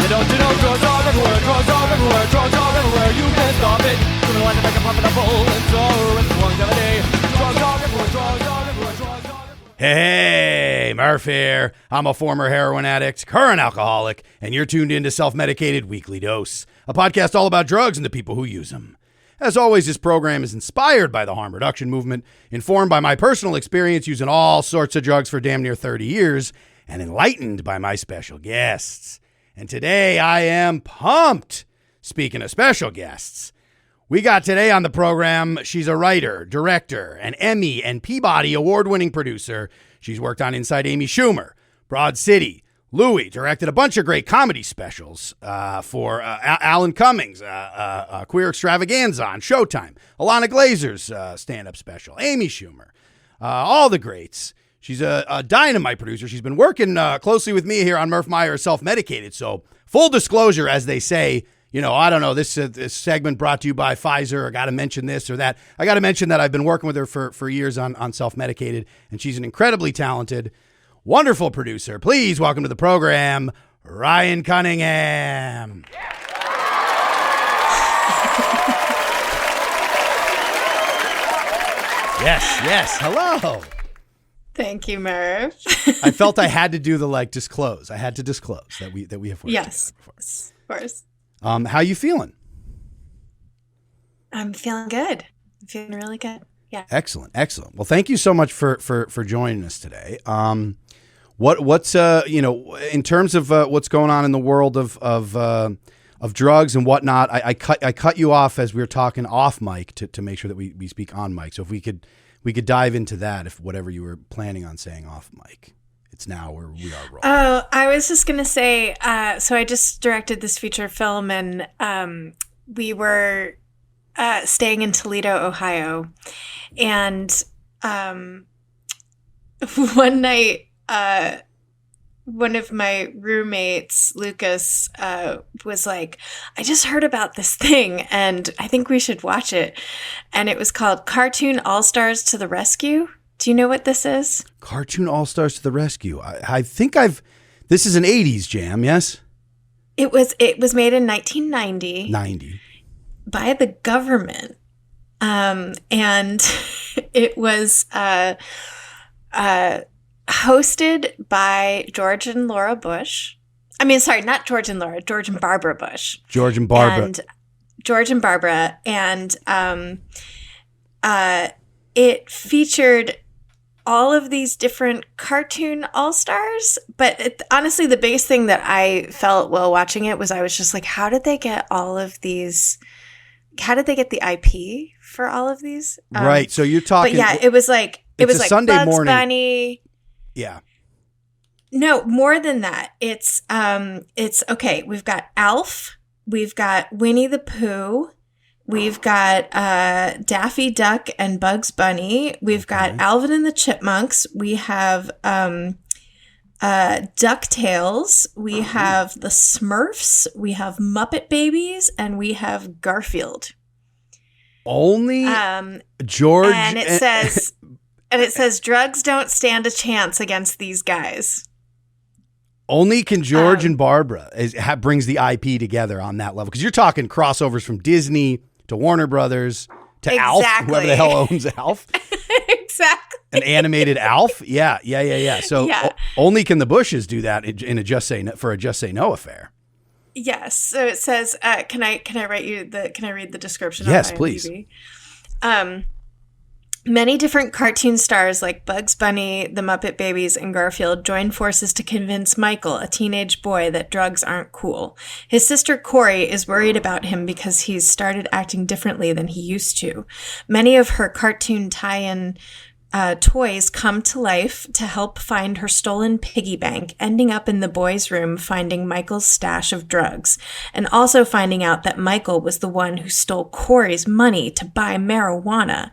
And don't you know drugs are everywhere, drugs are everywhere, drugs are everywhere. You can't stop it. Criminal and make a profit of bull and so it's one every day. Drugs are everywhere, drugs are everywhere, drugs are everywhere. Hey, Murph here. I'm a former heroin addict, current alcoholic, and you're tuned into Self-Medicated Weekly Dose, a podcast all about drugs and the people who use them. As always, this program is inspired by the harm reduction movement, informed by my personal experience using all sorts of drugs for damn near 30 years, and enlightened by my special guests. And today I am pumped. Speaking of special guests, we got today on the program, she's a writer, director, an Emmy and Peabody award-winning producer. She's worked on Inside Amy Schumer, Broad City, Louie, directed a bunch of great comedy specials for Alan Cummings, Queer Extravaganza on Showtime, Alana Glazer's stand-up special, Amy Schumer, all the greats. She's a dynamite producer. She's been working closely with me here on Murph Meyer Self-Medicated. So full disclosure, as they say, you know, I don't know, this segment brought to you by Pfizer. I got to mention this or that. I got to mention that I've been working with her for years on Self-Medicated, and she's an incredibly talented, wonderful producer. Please welcome to the program, Ryan Cunningham. Yes, hello. Thank you, Murph. I felt I had to do the disclose. I had to disclose that we have worked yes, together before. of course. How you feeling? I'm feeling good. I'm feeling really good. Yeah. Excellent. Well, thank you so much for joining us today. What's in terms of what's going on in the world of drugs and whatnot? I cut you off as we were talking off mic to make sure that we speak on mic. So if we could dive into that, if whatever you were planning on saying off mic. It's now where we are rolling. Oh, I was just going to say, so I just directed this feature film, and we were staying in Toledo, Ohio. And one night, one of my roommates, Lucas, was like, I just heard about this thing, and I think we should watch it. And it was called Cartoon All-Stars to the Rescue. Do you know what this is? Cartoon All-Stars to the Rescue. I think this is an 80s jam, yes? It was made in 1990. 90. By the government. And it was hosted by George and Laura Bush. I mean, sorry, not George and Laura, George and Barbara Bush. George and Barbara. And it featured all of these different cartoon all-stars, but honestly, the biggest thing that I felt while watching it was I was just like, how did they get all of these? How did they get the IP for all of these? Right. So you're talking. But yeah, it was like Sunday Bugs morning. Bunny. Yeah. No, more than that. It's okay. We've got Alf. We've got Winnie the Pooh. We've got Daffy Duck and Bugs Bunny. We've got Alvin and the Chipmunks. We have DuckTales. We have the Smurfs. We have Muppet Babies, and we have Garfield. Only George. And it says drugs don't stand a chance against these guys. Only can George and Barbara brings the IP together on that level, because you're talking crossovers from Disney to Warner Brothers to Alf, whoever the hell owns Alf. Exactly. An animated Alf. Yeah. So only can the Bushes do that in a Just Say No affair. Yes. So it says, can I read the description? Yes, on please. Many different cartoon stars like Bugs Bunny, the Muppet Babies, and Garfield join forces to convince Michael, a teenage boy, that drugs aren't cool. His sister Corey is worried about him because he's started acting differently than he used to. Many of her cartoon tie-in toys come to life to help find her stolen piggy bank, ending up in the boys' room finding Michael's stash of drugs, and also finding out that Michael was the one who stole Corey's money to buy marijuana.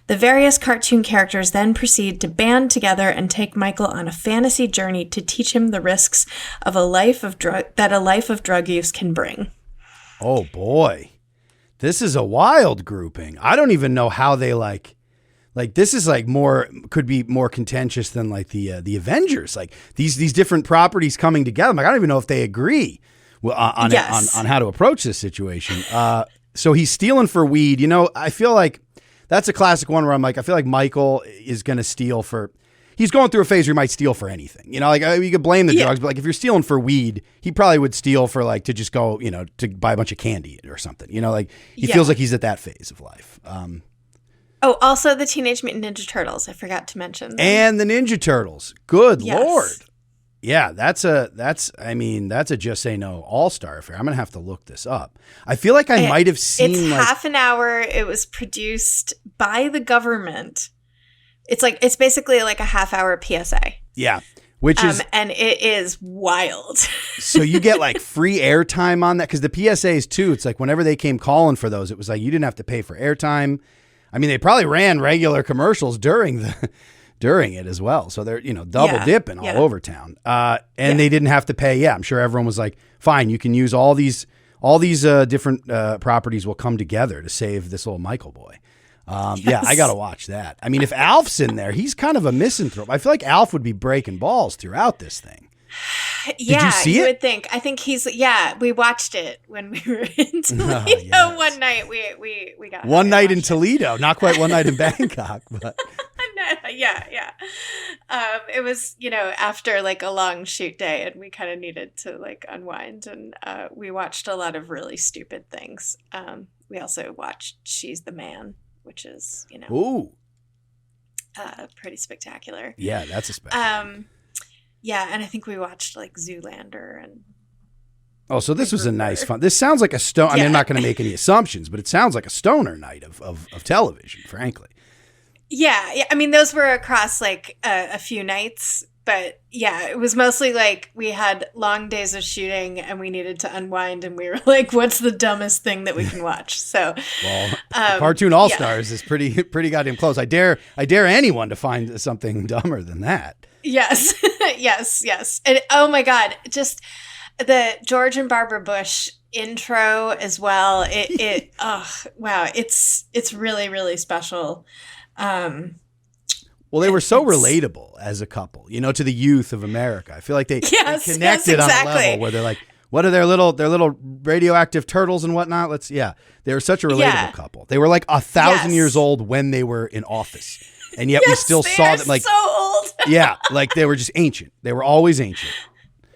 The various cartoon characters then proceed to band together and take Michael on a fantasy journey to teach him the risks of a life of drug use can bring. Oh boy. This is a wild grouping. I don't even know how they like this is could be more contentious than the Avengers. Like these different properties coming together. I don't even know if they agree on how to approach this situation. So he's stealing for weed. I feel like that's a classic one where I'm like, I feel like Michael is going to steal for. He's going through a phase where he might steal for anything. You could blame the drugs, but like if you're stealing for weed, he probably would steal for like to just go, to buy a bunch of candy or something. He feels like he's at that phase of life. Also the Teenage Mutant Ninja Turtles. I forgot to mention them. And the Ninja Turtles. Good Lord. Yeah, that's a Just Say No all-star affair. I'm going to have to look this up. I feel like I might have seen it's half an hour. It was produced by the government. It's basically like a half-hour PSA. Yeah, which is and it is wild. So you get like free airtime on that because the PSAs too. It's like whenever they came calling for those, it was like you didn't have to pay for airtime. I mean, they probably ran regular commercials during it as well. So they're double dipping all over town. And they didn't have to pay. Yeah, I'm sure everyone was like, fine, you can use all these different properties will come together to save this little Michael boy. Yeah, I got to watch that. I mean, if Alf's in there, he's kind of a misanthrope. I feel like Alf would be breaking balls throughout this thing. Yeah, did you see you it? would think. I think we watched it when we were in Toledo one night. We got one night in Toledo, not quite one night in Bangkok, but yeah. It was, after like a long shoot day and we kind of needed to like unwind and we watched a lot of really stupid things. We also watched She's the Man, which is, ooh, pretty spectacular. Yeah, that's a spectacular. Yeah, and I think we watched like Zoolander and. Oh, so this was a nice fun. This sounds like a stone. I mean, I'm not going to make any assumptions, but it sounds like a stoner night of television, frankly. Yeah. I mean, those were across like a few nights, but yeah, it was mostly like we had long days of shooting and we needed to unwind, and we were like, "What's the dumbest thing that we can watch?" So, Cartoon All Stars is pretty goddamn close. I dare anyone to find something dumber than that. Yes, yes. And oh my God, just the George and Barbara Bush intro as well. Wow. It's really, really special. Well, they were so relatable as a couple, to the youth of America. I feel like they connected on a level where they're like, what are their little radioactive turtles and whatnot? They were such a relatable couple. They were like 1,000 years old when they were in office. And yet we still saw them like so old. Yeah, like they were just ancient. They were always ancient.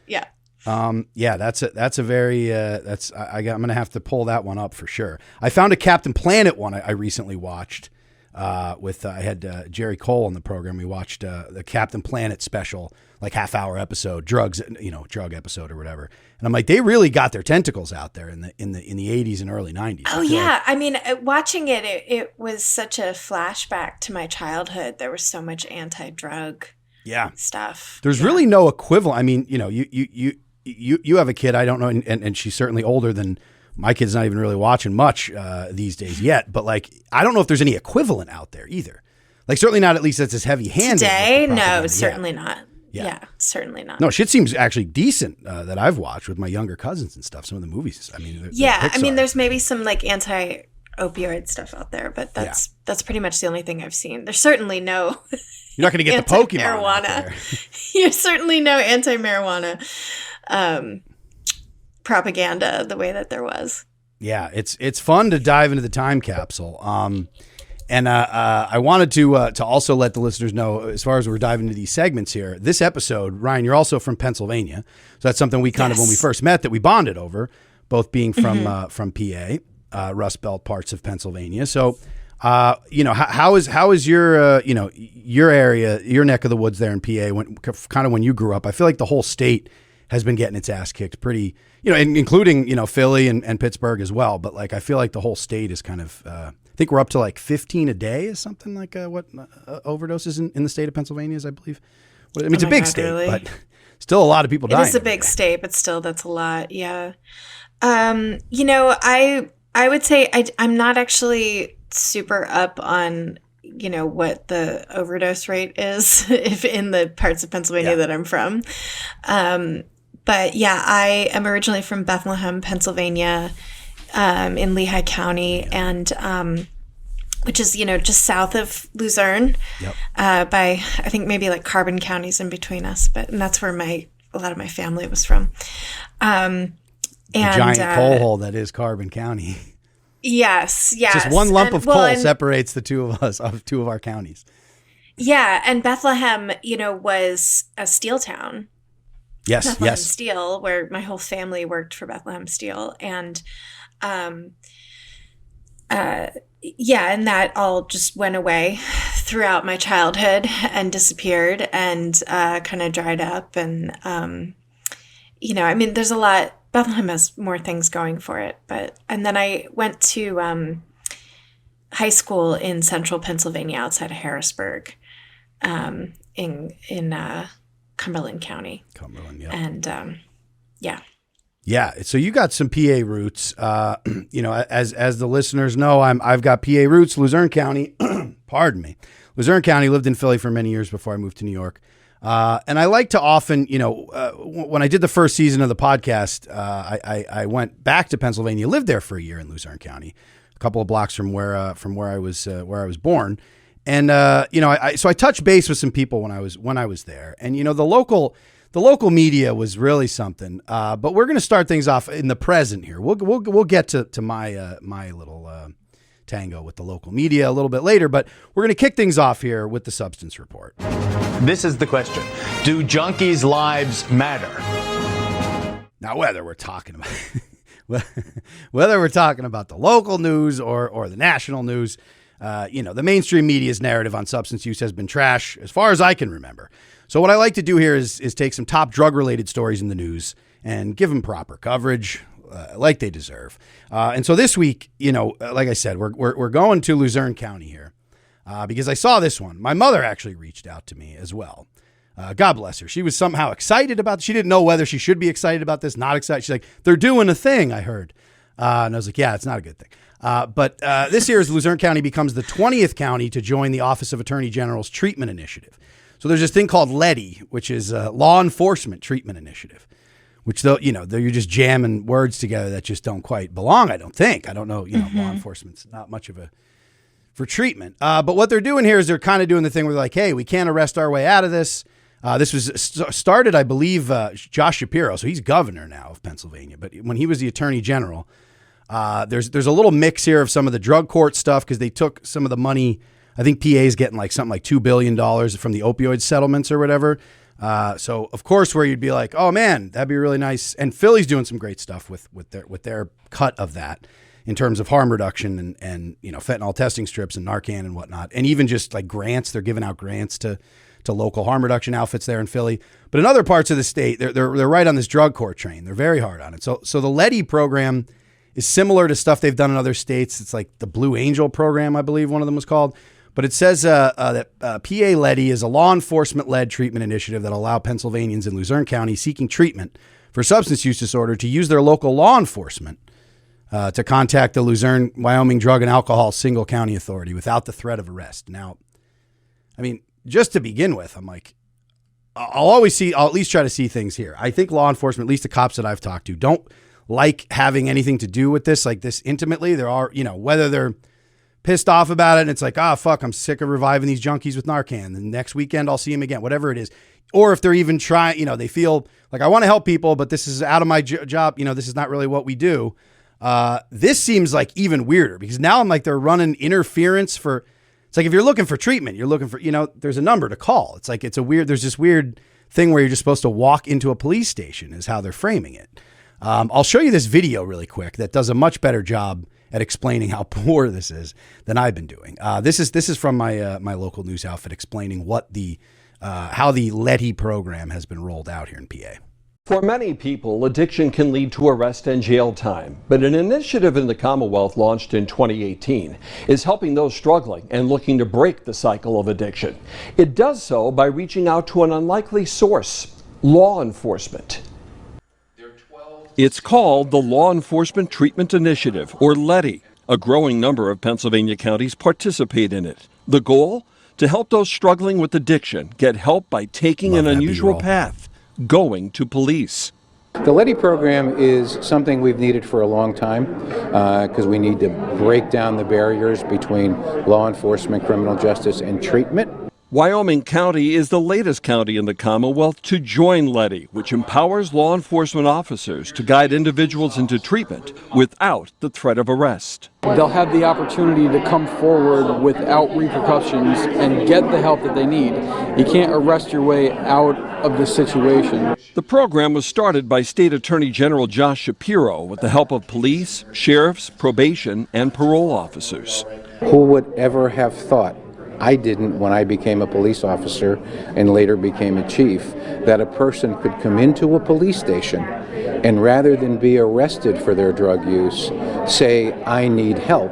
Yeah. Yeah, that's a very I'm gonna have to pull that one up for sure. I found a Captain Planet one I recently watched. I had Jerry Cole on the program. We watched the Captain Planet special, like half-hour episode, drug episode or whatever. And I'm like, they really got their tentacles out there in the 80s and early 90s. Oh yeah, I mean, watching it was such a flashback to my childhood. There was so much anti-drug stuff. There's really no equivalent. I mean, you have a kid. I don't know, and she's certainly older than. My kid's not even really watching much these days yet, but like, I don't know if there's any equivalent out there either. Like, certainly not at least that's as heavy-handed. Today? No, certainly not. Yeah, certainly not. No, shit seems actually decent that I've watched with my younger cousins and stuff. Some of the movies. I mean, I mean, there's maybe some like anti-opioid stuff out there, but that's pretty much the only thing I've seen. There's certainly no. You're not going to get the Pokemon out there. There's certainly no anti-marijuana. Propaganda the way that there was. Yeah, it's fun to dive into the time capsule. And I wanted to also let the listeners know, as far as we're diving into these segments here, this episode, Ryan, you're also from Pennsylvania. So that's something we kind of, when we first met, that we bonded over, both being from PA, Rust Belt parts of Pennsylvania. So, how is your, your area, your neck of the woods there in PA, when you grew up? I feel like the whole state has been getting its ass kicked pretty, including, Philly and Pittsburgh as well. But like, I feel like the whole state is kind of, I think we're up to like 15 a day is something like what overdoses in the state of Pennsylvania is, I believe. I mean, it's a big state, really? But still a lot of people dying. It is a big state, but still that's a lot. Yeah. I would say I'm not actually super up on, what the overdose rate is if in the parts of Pennsylvania that I'm from. But yeah, I am originally from Bethlehem, Pennsylvania, in Lehigh County, and which is, just south of Luzerne, by I think maybe like Carbon County's in between us, and that's where a lot of my family was from. And, giant coal hole that is Carbon County. Yes. Just one lump of coal separates the two of us, of two of our counties. Yeah, and Bethlehem, was a steel town. Yes, Bethlehem Steel, where my whole family worked for Bethlehem Steel. And and that all just went away throughout my childhood and disappeared and kind of dried up. And, there's a lot. Bethlehem has more things going for it. And then I went to high school in central Pennsylvania outside of Harrisburg in Cumberland County. Cumberland, yeah. And, Yeah, so you got some PA roots. As the listeners know, I've got PA roots, Luzerne County. Pardon me. Luzerne County, lived in Philly for many years before I moved to New York. And I like to often, when I did the first season of the podcast, I went back to Pennsylvania, lived there for a year in Luzerne County, a couple of blocks from where I was born. And so I touched base with some people when I was there, and the local media was really something. But we're going to start things off in the present here. We'll get to my little tango with the local media a little bit later, but we're going to kick things off here with the substance report. This is the question: do junkies' lives matter? Now, whether we're talking about the local news or the national news. The mainstream media's narrative on substance use has been trash as far as I can remember. So what I like to do here is take some top drug-related stories in the news and give them proper coverage like they deserve. And so this week, like I said, we're going to Luzerne County here because I saw this one. My mother actually reached out to me as well. God bless her. She was somehow excited about it. She didn't know whether she should be excited about this, not excited. She's like, they're doing a thing, I heard. And I was like, yeah, it's not a good thing. But this year's Luzerne County becomes the 20th county to join the Office of Attorney General's treatment initiative. So there's this thing called LETI, which is a law enforcement treatment initiative, which you're just jamming words together that just don't quite belong. I don't think. I don't know. Law enforcement's not much of for treatment. But what they're doing here is they're kind of doing the thing where they're like, hey, we can't arrest our way out of this. This was started, I believe, Josh Shapiro. So he's governor now of Pennsylvania. But when he was the attorney general, there's a little mix here of some of the drug court stuff because they took some of the money. I think PA's getting something like $2 billion from the opioid settlements or whatever. So of course, where you'd be like, oh man, that'd be really nice. And Philly's doing some great stuff with their cut of that in terms of harm reduction and fentanyl testing strips and Narcan and whatnot. And even just like grants, they're giving out grants to local harm reduction outfits there in Philly. But in other parts of the state, they're right on this drug court train. They're very hard on it. So the LETI program is similar to stuff they've done in other states. It's like the Blue Angel program, I believe one of them was called. But it says that PA LETI is a law enforcement-led treatment initiative that allow Pennsylvanians in Luzerne County seeking treatment for substance use disorder to use their local law enforcement to contact the Luzerne, Wyoming Drug and Alcohol Single County Authority without the threat of arrest. Now, I mean, just to begin with, I'm like, I'll at least try to see things here. I think law enforcement, at least the cops that I've talked to, don't like having anything to do with this, like this intimately. There are, whether they're pissed off about it and it's like, fuck, I'm sick of reviving these junkies with Narcan. The next weekend I'll see them again, whatever it is. Or if they're even trying, they feel like I want to help people, but this is out of my job. This is not really what we do. This seems like even weirder because now I'm like, they're running interference for, it's like, if you're looking for treatment, you're looking for, there's a number to call. It's like, there's this weird thing where you're just supposed to walk into a police station is how they're framing it. I'll show you this video really quick that does a much better job at explaining how poor this is than I've been doing. This is from my local news outfit explaining what how the LETI program has been rolled out here in PA. For many people, addiction can lead to arrest and jail time, but an initiative in the Commonwealth launched in 2018 is helping those struggling and looking to break the cycle of addiction. It does so by reaching out to an unlikely source, law enforcement. It's called the Law Enforcement Treatment Initiative, or LETI. A growing number of Pennsylvania counties participate in it. The goal? To help those struggling with addiction get help by taking an unusual path, going to police. The LETI program is something we've needed for a long time because we need to break down the barriers between law enforcement, criminal justice, and treatment. Wyoming County is the latest county in the Commonwealth to join LETI, which empowers law enforcement officers to guide individuals into treatment without the threat of arrest. They'll have the opportunity to come forward without repercussions and get the help that they need. You can't arrest your way out of this situation. The program was started by State Attorney General Josh Shapiro with the help of police, sheriffs, probation, and parole officers. Who would ever have thought, I didn't when I became a police officer and later became a chief, that a person could come into a police station and rather than be arrested for their drug use, say, I need help.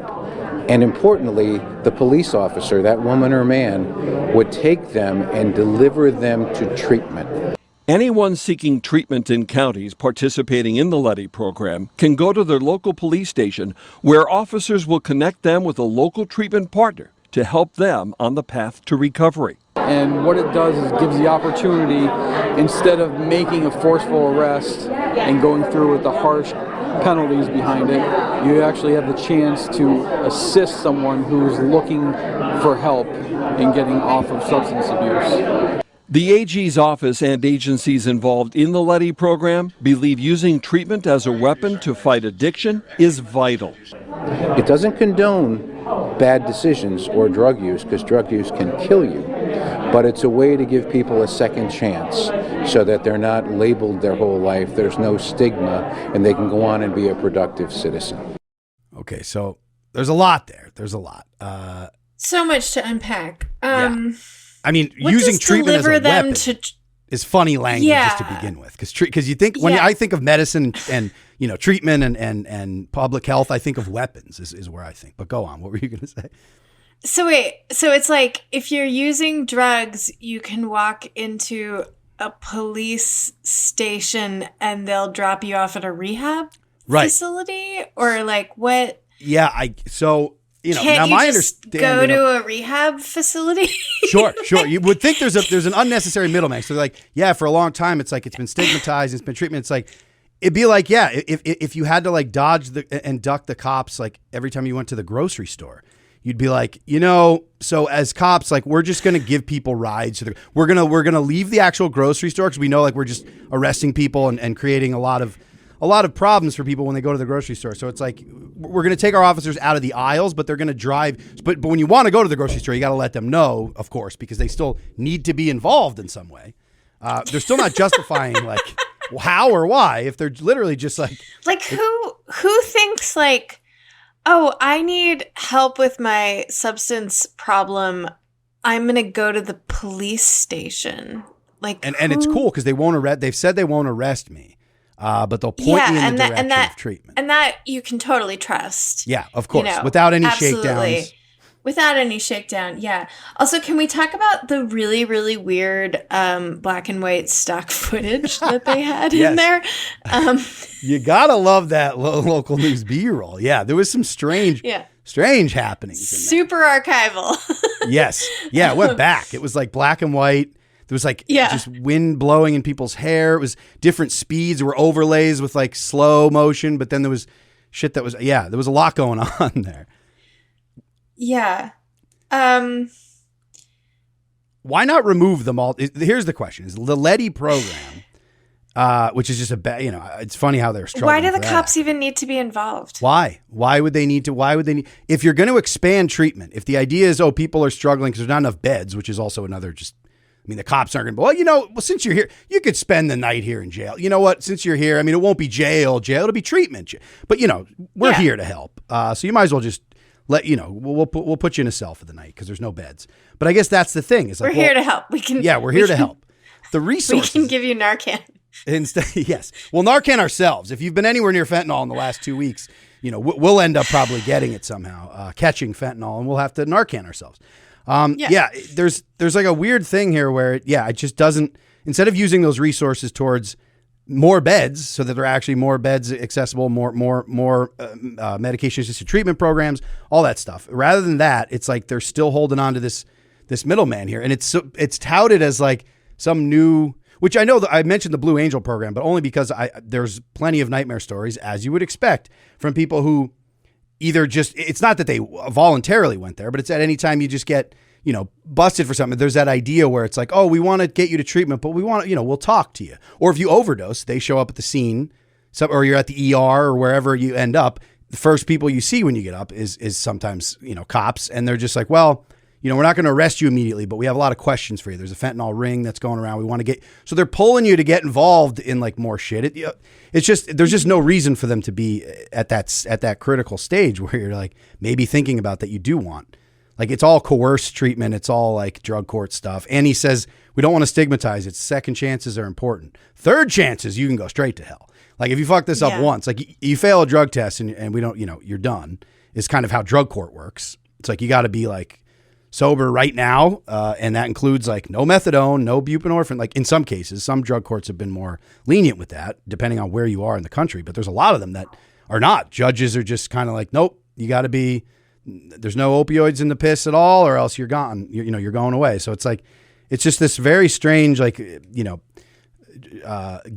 And importantly, the police officer, that woman or man, would take them and deliver them to treatment. Anyone seeking treatment in counties participating in the LETI program can go to their local police station where officers will connect them with a local treatment partner to help them on the path to recovery. And what it does is gives the opportunity, instead of making a forceful arrest and going through with the harsh penalties behind it, you actually have the chance to assist someone who's looking for help in getting off of substance abuse. The AG's office and agencies involved in the LETI program believe using treatment as a weapon to fight addiction is vital. It doesn't condone bad decisions or drug use, because drug use can kill you, but it's a way to give people a second chance so that they're not labeled their whole life, there's no stigma, and they can go on and be a productive citizen. Okay, so there's a lot there. There's a lot. So much to unpack. Yeah. I mean, What using does treatment as a deliver them weapon to- is funny language just to Yeah. begin with. Because you think, when Yeah. I think of medicine and treatment and public health, I think of weapons is where I think. But go on. What were you going to say? So wait, so it's like if you're using drugs, you can walk into a police station and they'll drop you off at a rehab facility, or like what? Yeah, now Can't my you just understanding go to a rehab facility? Sure. You would think there's an unnecessary middleman. So they're like, yeah, for a long time, it's like it's been stigmatized, it's been treatment. It's like, it'd be like, yeah, if you had to like dodge and duck the cops, like every time you went to the grocery store, you'd be like, so as cops, like we're just going to give people rides. We're going to leave the actual grocery store because we know like we're just arresting people and creating a lot of problems for people when they go to the grocery store. So it's like, we're going to take our officers out of the aisles, but they're going to drive. But when you want to go to the grocery store, you got to let them know, of course, because they still need to be involved in some way. They're still not justifying like how or why if they're literally just like who thinks like, oh, I need help with my substance problem, I'm going to go to the police station. Like, and it's cool because they won't arrest. They've said they won't arrest me. But they'll point me in the direction of treatment. And that you can totally trust. Yeah, of course. Without any absolutely. shakedowns. Without any shakedown, yeah. Also, can we talk about the really, really weird black and white stock footage that they had in there? You gotta love that local news B-roll. Yeah, there was some strange happenings. Super archival. Yes. Yeah, it went back. It was like black and white. There was like just wind blowing in people's hair. It was different speeds. There were overlays with like slow motion, but then there was shit that was, there was a lot going on there. Yeah. Why not remove them all? Here's the question: is the LETI program, which is just it's funny how they're struggling. Why do the cops even need to be involved? Why? Why would they need to? If you're going to expand treatment, if the idea is, people are struggling because there's not enough beds, which is also another the cops aren't going to, well, since you're here, you could spend the night here in jail. You know what? Since you're here, it won't be jail, it'll be treatment. But, we're here to help. So you might as well just we'll put you in a cell for the night because there's no beds. But I guess that's the thing. It's like, we're here to help. We're here to help. The resources. We can give you Narcan. Yes. Well, Narcan ourselves. If you've been anywhere near fentanyl in the last 2 weeks, we'll end up probably getting it somehow, catching fentanyl, and we'll have to Narcan ourselves. There's like a weird thing here where it just doesn't, instead of using those resources towards more beds so that there are actually more beds accessible, more medication assisted treatment programs, all that stuff. Rather than that, it's like they're still holding on to this middleman here. And it's touted as like some new, which I know that I mentioned the Blue Angel program, but only because there's plenty of nightmare stories, as you would expect, from people who either it's not that they voluntarily went there, but it's at any time you just get busted for something, there's that idea where it's like, oh, we want to get you to treatment, but we want to, we'll talk to you. Or if you overdose, they show up at the scene, or you're at the ER or wherever you end up. The first people you see when you get up is sometimes, cops. And they're just like, well, we're not going to arrest you immediately, but we have a lot of questions for you. There's a fentanyl ring that's going around. We want to get, so they're pulling you to get involved in like more shit. It's just, there's just no reason for them to be at that critical stage where you're like maybe thinking about that you do want. Like it's all coerced treatment. It's all like drug court stuff. And he says, we don't want to stigmatize it. Second chances are important. Third chances, you can go straight to hell. Like if you fuck this up once, like you fail a drug test and we don't, you're done, is kind of how drug court works. It's like, you got to be like sober right now. And that includes like no methadone, no buprenorphine. Like in some cases, some drug courts have been more lenient with that depending on where you are in the country, but there's a lot of them that are not. Judges are just kind of like, nope, you got to be, there's no opioids in the piss at all, or else you're gone. You're going away. So it's like, it's just this very strange, like,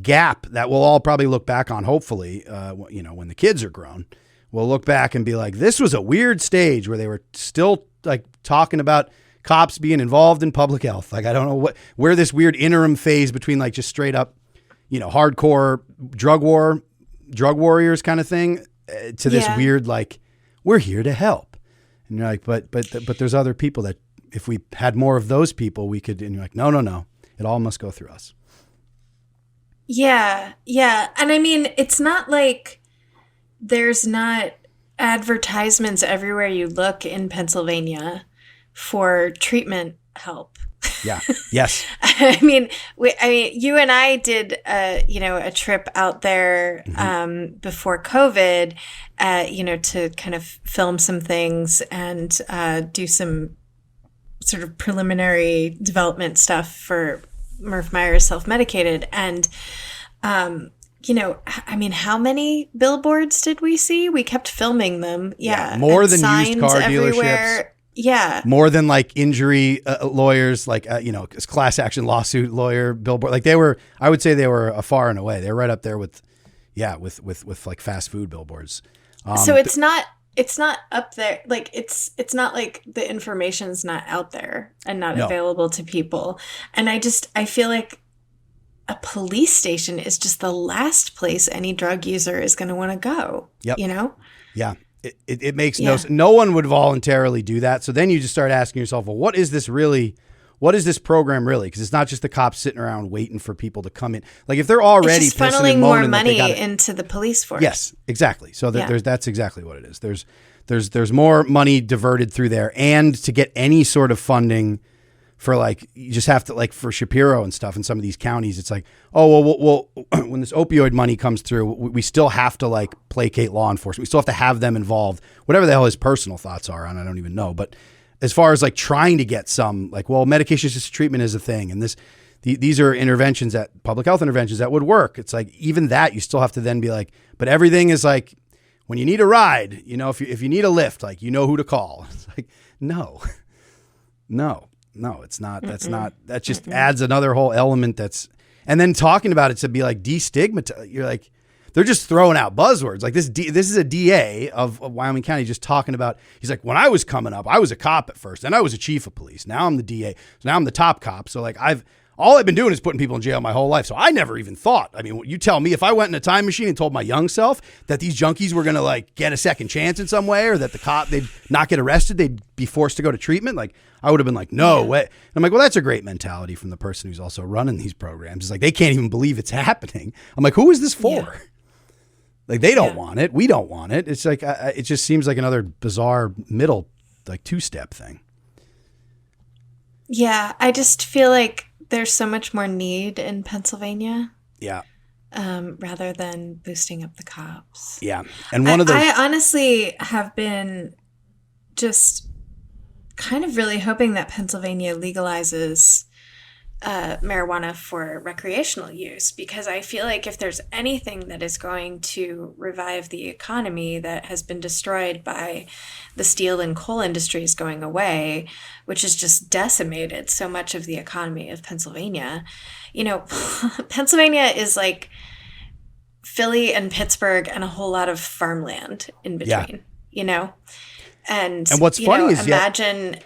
gap that we'll all probably look back on. Hopefully, when the kids are grown, we'll look back and be like, this was a weird stage where they were still like talking about cops being involved in public health. Like, I don't know where this weird interim phase between like just straight up, hardcore drug warriors kind of thing to this weird, like, we're here to help. And you're like, but there's other people that if we had more of those people, we could, and you're like, no, it all must go through us. Yeah. Yeah. And I mean, it's not like there's not advertisements everywhere you look in Pennsylvania for treatment help. Yeah. Yes. I mean, you and I did, a trip out there before COVID, to kind of film some things and do some sort of preliminary development stuff for Murph Meyer's Self-Medicated. And, how many billboards did we see? We kept filming them. Yeah. More than used car dealerships. Yeah. More than like injury lawyers, like, class action lawsuit lawyer billboard. Like I would say they were far and away. They're right up there with like fast food billboards. So it's not up there. Like it's not like the information's not out there and not available to people. And I feel like a police station is just the last place any drug user is going to want to go. Yep. Yeah. It makes no one would voluntarily do that. So then you just start asking yourself, well, what is this program really? Because it's not just the cops sitting around waiting for people to come in. Like if they're already it's just funneling more money into the police force. Yes, exactly. So that's exactly what it is. There's more money diverted through there, and to get any sort of funding for like, you just have to, like for Shapiro and stuff in some of these counties, it's like, oh, well, when this opioid money comes through, we still have to like placate law enforcement. We still have to have them involved, whatever the hell his personal thoughts are on, I don't even know. But as far as like trying to get some, like, well, medication-assisted treatment is a thing. And these are interventions, public health interventions that would work. It's like, even that you still have to then be like, but everything is like, when you need a ride, if you need a lift, like, who to call. It's like, no, it's not. That's not. That just adds another whole element. And then talking about it to be like destigmatize. You're like, they're just throwing out buzzwords. Like this is a DA of Wyoming County just talking about. He's like, when I was coming up, I was a cop at first, then I was a chief of police. Now I'm the DA. So now I'm the top cop. So like all I've been doing is putting people in jail my whole life. So I never even thought. I mean, you tell me if I went in a time machine and told my young self that these junkies were going to like get a second chance in some way, or that they'd not get arrested, they'd be forced to go to treatment. Like I would have been like, no way. And I'm like, well, that's a great mentality from the person who's also running these programs. It's like, they can't even believe it's happening. I'm like, who is this for? Yeah. Like they don't want it. We don't want it. It's like, it just seems like another bizarre middle, like two-step thing. Yeah. I just feel like there's so much more need in Pennsylvania. Yeah. Rather than boosting up the cops. Yeah. And one of those. I honestly have been just kind of really hoping that Pennsylvania legalizes marijuana for recreational use, because I feel like if there's anything that is going to revive the economy that has been destroyed by the steel and coal industries going away, which has just decimated so much of the economy of Pennsylvania. Pennsylvania is like Philly and Pittsburgh and a whole lot of farmland in between, And what's funny is imagine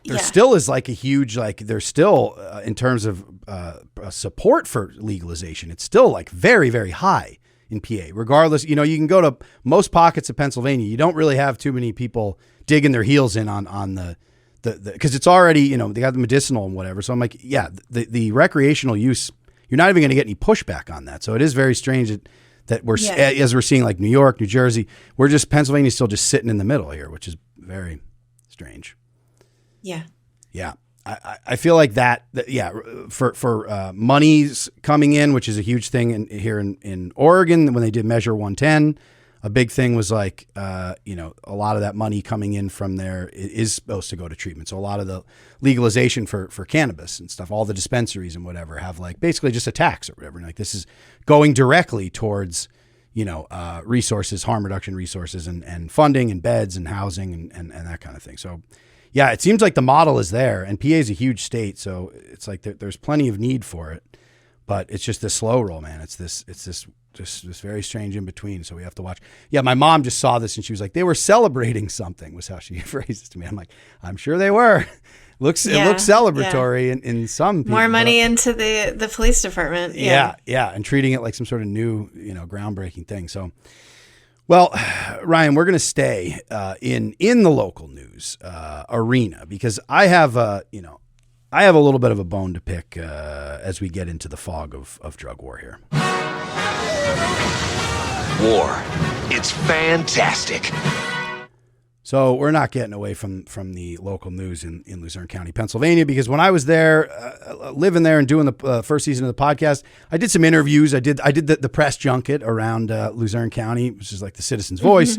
there still is like a huge, like there's still in terms of support for legalization, it's still like very, very high in PA. Regardless, you can go to most pockets of Pennsylvania. You don't really have too many people digging their heels in on the because it's already, they got the medicinal and whatever. So I'm like, yeah, the recreational use, you're not even going to get any pushback on that. So it is very strange that we're, as we're seeing like New York, New Jersey, Pennsylvania's still just sitting in the middle here, which is very strange. Yeah. Yeah. I feel like that for monies coming in, which is a huge thing here in Oregon, when they did Measure 110, a big thing was like, a lot of that money coming in from there is supposed to go to treatment. So a lot of the legalization for cannabis and stuff, all the dispensaries and whatever have like basically just a tax or whatever. And like this is going directly towards, resources, harm reduction resources and funding and beds and housing and that kind of thing. So yeah, it seems like the model is there, and PA is a huge state. So it's like there's plenty of need for it, but it's just this slow roll, man. It's this very strange in between. So we have to watch. Yeah. My mom just saw this and she was like, they were celebrating something, was how she phrased it to me. I'm like, I'm sure they were. It looks celebratory in some people. More money into the police department. Yeah. And treating it like some sort of new, groundbreaking thing. So, well, Ryan, we're going to stay in the local news arena because I have a little bit of a bone to pick as we get into the fog of drug war here. War. It's fantastic. So we're not getting away from the local news in Luzerne County, Pennsylvania, because when I was there, living there and doing the first season of the podcast, I did some interviews. I did the press junket around Luzerne County, which is like the Citizen's Voice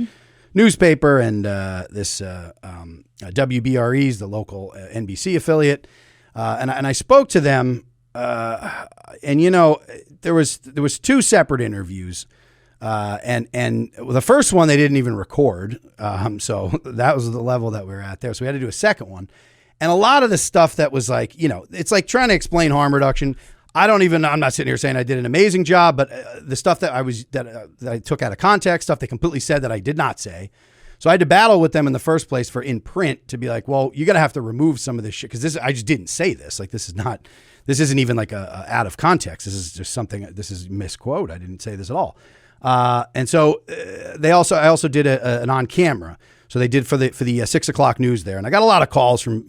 newspaper, and this WBRE's, the local NBC affiliate, and I spoke to them, and there was two separate interviews. And the first one they didn't even record. So that was the level that we were at there. So we had to do a second one. And a lot of the stuff that was like, it's like trying to explain harm reduction. I'm not sitting here saying I did an amazing job, but the stuff that I took out of context, stuff they completely said that I did not say. So I had to battle with them in the first place for in print to be like, well, you got to have to remove some of this shit. Cause I just didn't say this. Like, this isn't even like a out of context. This is just this is misquote. I didn't say this at all. And so I also did an on camera. So they did for the 6 o'clock news there. And I got a lot of calls from,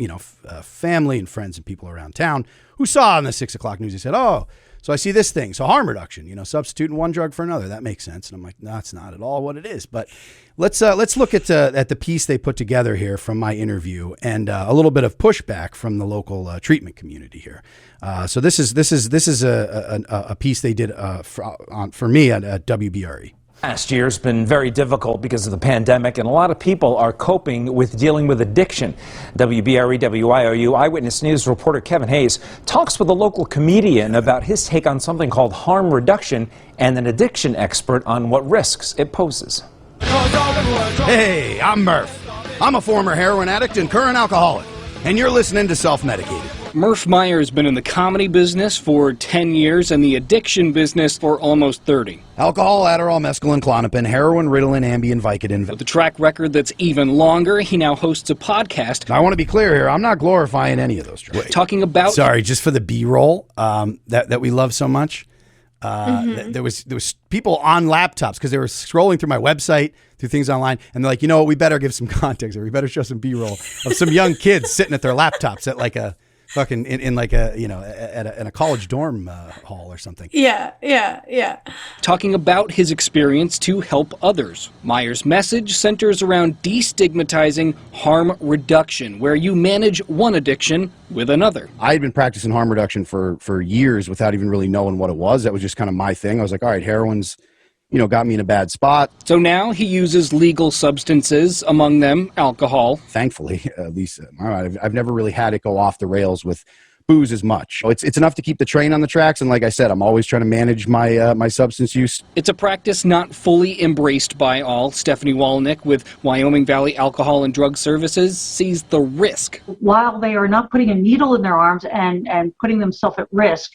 family and friends and people around town who saw on the 6 o'clock news. They said, oh, so I see this thing. So harm reduction, substituting one drug for another. That makes sense. And I'm like, no, that's not at all what it is. But let's look at the piece they put together here from my interview and a little bit of pushback from the local treatment community here. So this is a piece they did for me at WBRE. Last year's been very difficult because of the pandemic, and a lot of people are coping with dealing with addiction. WBRE WIOU Eyewitness News reporter Kevin Hayes talks with a local comedian about his take on something called harm reduction and an addiction expert on what risks it poses. Hey, I'm Murph. I'm a former heroin addict and current alcoholic, and you're listening to Self-Medicated. Murph Meyer has been in the comedy business for 10 years and the addiction business for almost 30. Alcohol, Adderall, mescaline, Klonopin, heroin, Ritalin, Ambien, Vicodin. With a track record that's even longer, he now hosts a podcast. Now, I want to be clear here. I'm not glorifying any of those drugs. Talking about... Sorry, just for the B-roll that we love so much. There was people on laptops because they were scrolling through my website, through things online, and they're like, what, we better give some context or we better show some B-roll of some young kids sitting at their laptops at like a... fucking in like a, at a college dorm hall or something. Yeah. Talking about his experience to help others. Meyer's message centers around destigmatizing harm reduction, where you manage one addiction with another. I had been practicing harm reduction for years without even really knowing what it was. That was just kind of my thing. I was like, all right, heroin's, got me in a bad spot. So now he uses legal substances, among them alcohol. Thankfully, at least I've never really had it go off the rails with booze as much. It's enough to keep the train on the tracks. And like I said, I'm always trying to manage my my substance use. It's a practice not fully embraced by all. Stephanie Walnick with Wyoming Valley Alcohol and Drug Services sees the risk. While they are not putting a needle in their arms and putting themselves at risk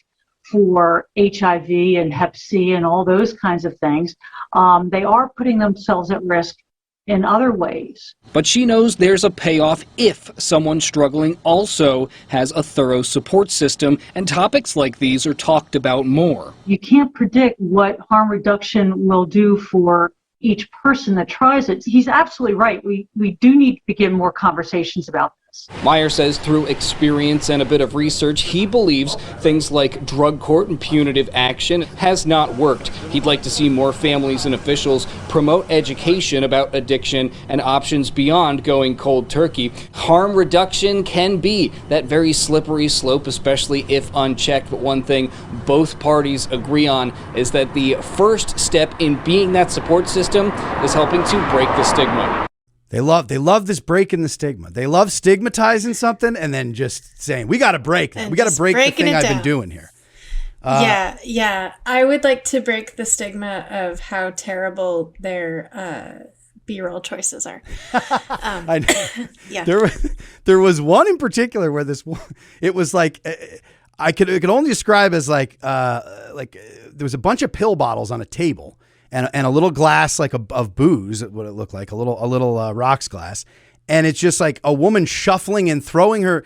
for HIV and Hep C and all those kinds of things, they are putting themselves at risk in other ways. But she knows there's a payoff if someone struggling also has a thorough support system, and topics like these are talked about more. You can't predict what harm reduction will do for each person that tries it. He's absolutely right. We do need to begin more conversations about this. Meyer says through experience and a bit of research, he believes things like drug court and punitive action has not worked. He'd like to see more families and officials promote education about addiction and options beyond going cold turkey. Harm reduction can be that very slippery slope, especially if unchecked. But one thing both parties agree on is that the first step in being that support system is helping to break the stigma. They love this breaking the stigma. They love stigmatizing something and then just saying, we got to break that. We got to break the thing I've been doing here. Yeah. I would like to break the stigma of how terrible their B-roll choices are. I know. Yeah. There was one in particular where it was like, it could only describe as like there was a bunch of pill bottles on a table. And a little glass like of booze, what it looked like, a little rocks glass, and it's just like a woman shuffling and throwing her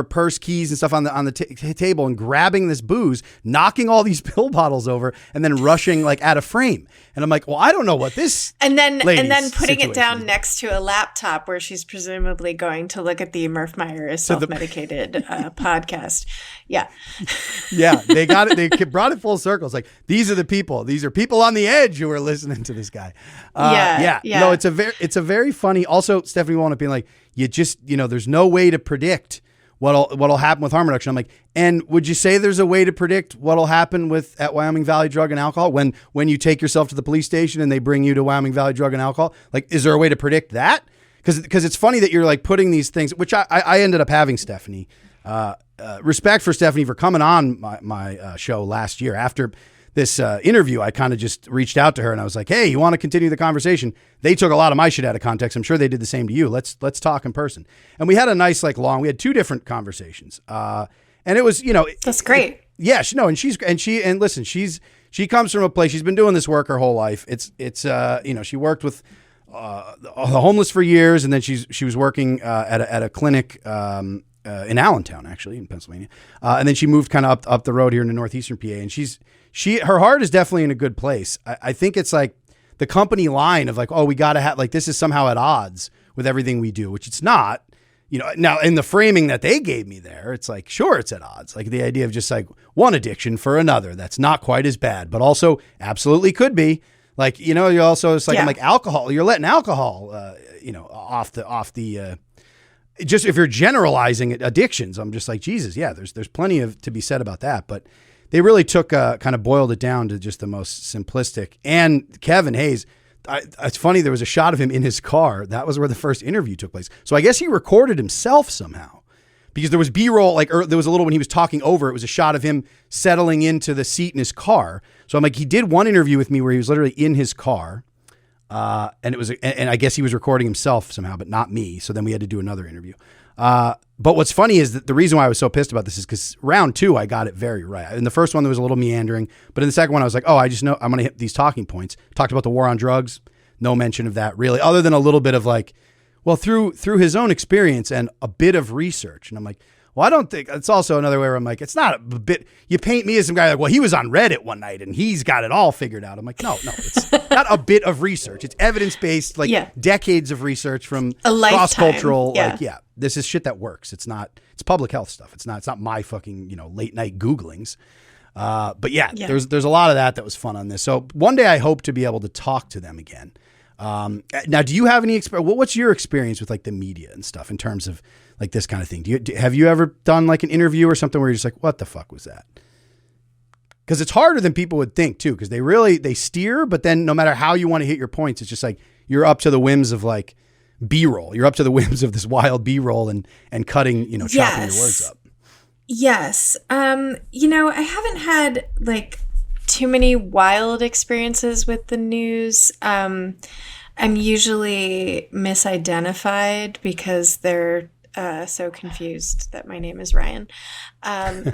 purse, keys, and stuff on the table and grabbing this booze, knocking all these pill bottles over, and then rushing like out of frame. And I'm like, well, I don't know what this and then putting it down next to a laptop where she's presumably going to look at the Murph Meyer self-medicated podcast. Yeah. Yeah, they got it. They brought it full circle. It's like, these are the people. These are people on the edge who are listening to this guy. Yeah. No, it's a very funny. Also, Stephanie wound up being like, there's no way to predict what'll happen with harm reduction. I'm like, and would you say there's a way to predict what'll happen at Wyoming Valley Drug and Alcohol when you take yourself to the police station and they bring you to Wyoming Valley Drug and Alcohol? Like, is there a way to predict that? Because it's funny that you're like putting these things, which I ended up having, Stephanie. Respect for Stephanie for coming on my show last year. After this interview, I kind of just reached out to her and I was like, hey, you want to continue the conversation? They took a lot of my shit out of context. I'm sure they did the same to you. Let's talk in person. And we had a nice, we had 2 different conversations. And it was, that's great. She comes from a place, she's been doing this work her whole life. She worked with the homeless for years. And then she was working at a clinic in Allentown, actually, in Pennsylvania. And then she moved kind of up the road here into northeastern PA. And her heart is definitely in a good place. I think it's like the company line of like, oh, we got to have, like, this is somehow at odds with everything we do, which it's not. Now in the framing that they gave me there, it's like, sure, it's at odds. Like the idea of just like one addiction for another that's not quite as bad, but also absolutely could be. Like, you also, it's like, I'm like, alcohol, you're letting alcohol, off the just if you're generalizing addictions, I'm just like, Jesus, yeah, there's plenty to be said about that. But they really took kind of boiled it down to just the most simplistic. And Kevin Hayes, it's funny, there was a shot of him in his car. That was where the first interview took place. So I guess he recorded himself somehow, because there was B-roll, there was a little when he was talking over, it was a shot of him settling into the seat in his car. So I'm like, he did one interview with me where he was literally in his car. And I guess he was recording himself somehow, but not me. So then we had to do another interview. But what's funny is that the reason why I was so pissed about this is because round 2, I got it very right. In the first one, there was a little meandering, but in the second one, I was like, oh, I just know I'm going to hit these talking points. Talked about the war on drugs. No mention of that really, other than a little bit of like, well, through his own experience and a bit of research. And I'm like, well, I don't think it's also another way where I'm like, it's not a bit, you paint me as some guy like, well, he was on Reddit one night and he's got it all figured out. I'm like, no, it's not a bit of research. It's evidence-based, decades of research from cross-cultural, this is shit that works. It's public health stuff. It's not my fucking, late night Googlings. But there's a lot of that was fun on this. So one day I hope to be able to talk to them again. Now, do you have any experience? What's your experience with like the media and stuff in terms of like this kind of thing? Have you ever done like an interview or something where you're just like, what the fuck was that? Because it's harder than people would think too, because they steer, but then no matter how you want to hit your points, it's just like you're up to the whims of like B-roll. You're up to the whims of this wild B-roll and cutting, chopping your words up. Yes. I haven't had like too many wild experiences with the news. I'm usually misidentified because they're so confused that my name is Ryan. I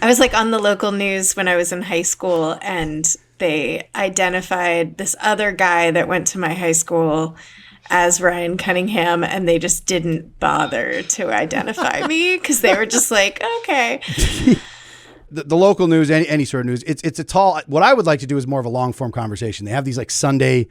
was like on the local news when I was in high school, and they identified this other guy that went to my high school as Ryan Cunningham, and they just didn't bother to identify me because they were just like, okay. The local news, any sort of news, it's a tall. What I would like to do is more of a long form conversation. They have these like Sunday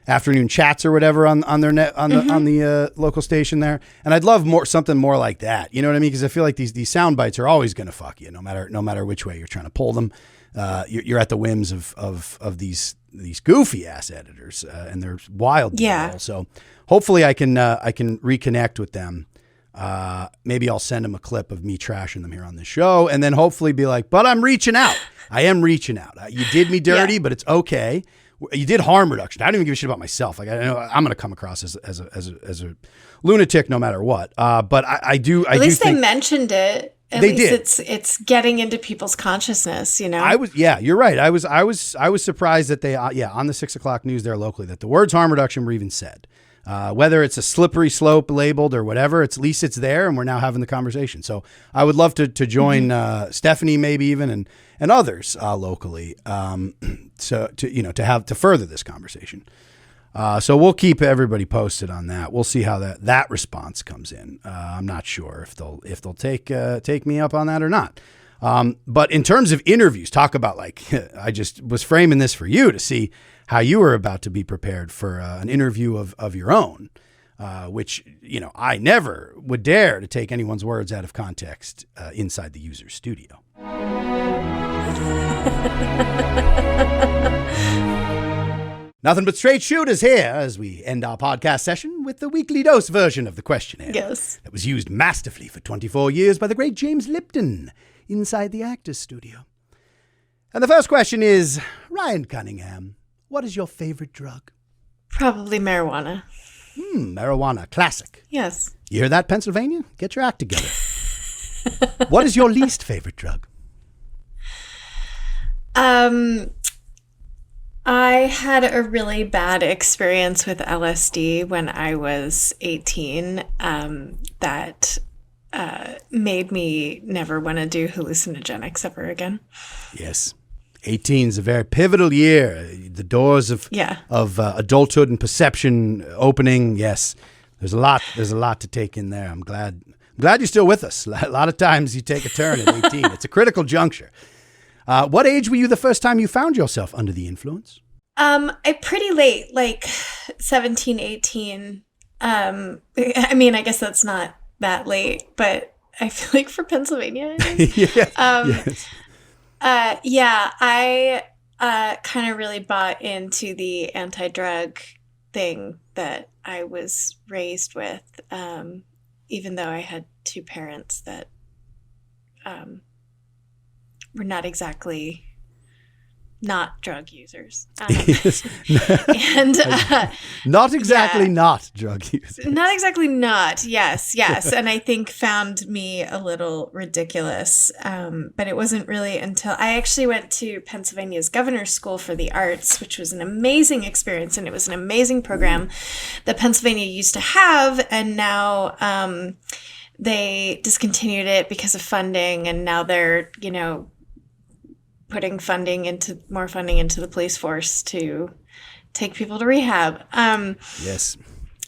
afternoon chats or whatever on their net on the local station there, and I'd love something more like that. You know what I mean? Because I feel like these sound bites are always going to fuck you, no matter which way you're trying to pull them. You're at the whims of these goofy ass editors, and they're wild. Yeah. So hopefully I can reconnect with them. Maybe I'll send them a clip of me trashing them here on the show, and then hopefully be like, but I'm reaching out. I am reaching out. You did me dirty, but it's okay. You did harm reduction. I don't even give a shit about myself. Like I know I'm going to come across as a lunatic no matter what. But I do. At least they mentioned it. At they least did. It's getting into people's consciousness. You know. You're right. I was surprised that they on the 6 o'clock news there locally that the words harm reduction were even said. Whether it's a slippery slope labeled or whatever, at least it's there, and we're now having the conversation. So I would love to join Stephanie, maybe even, and others locally, to further this conversation. So we'll keep everybody posted on that. We'll see how that response comes in. I'm not sure if they'll take me up on that or not. But in terms of interviews, talk about like I just was framing this for you to see how you were about to be prepared for an interview of your own, which, I never would dare to take anyone's words out of context inside the user's studio. Nothing but straight shooters here as we end our podcast session with the weekly dose version of the questionnaire. Yes. That was used masterfully for 24 years by the great James Lipton inside the actor's studio. And the first question is, Ryan Cunningham, what is your favorite drug? Probably marijuana. Marijuana, classic. Yes. You hear that, Pennsylvania? Get your act together. What is your least favorite drug? I had a really bad experience with LSD when I was 18 that made me never want to do hallucinogenics ever again. Yes. 18 is a very pivotal year. The doors of adulthood and perception opening. Yes, there's a lot to take in there. I'm glad you're still with us. A lot of times you take a turn at 18. It's a critical juncture. What age were you the first time you found yourself under the influence? Pretty late, like 17, 18. I mean, I guess that's not that late, but I feel like for Pennsylvania, yes. I kind of really bought into the anti-drug thing that I was raised with, even though I had two parents that were not exactly not drug users. Not exactly not drug users. Not exactly not. Yes. And I think found me a little ridiculous. But it wasn't really until I actually went to Pennsylvania's Governor's School for the Arts, which was an amazing experience. And it was an amazing program that Pennsylvania used to have. And now they discontinued it because of funding. And now they're, putting more funding into the police force to take people to rehab. Yes.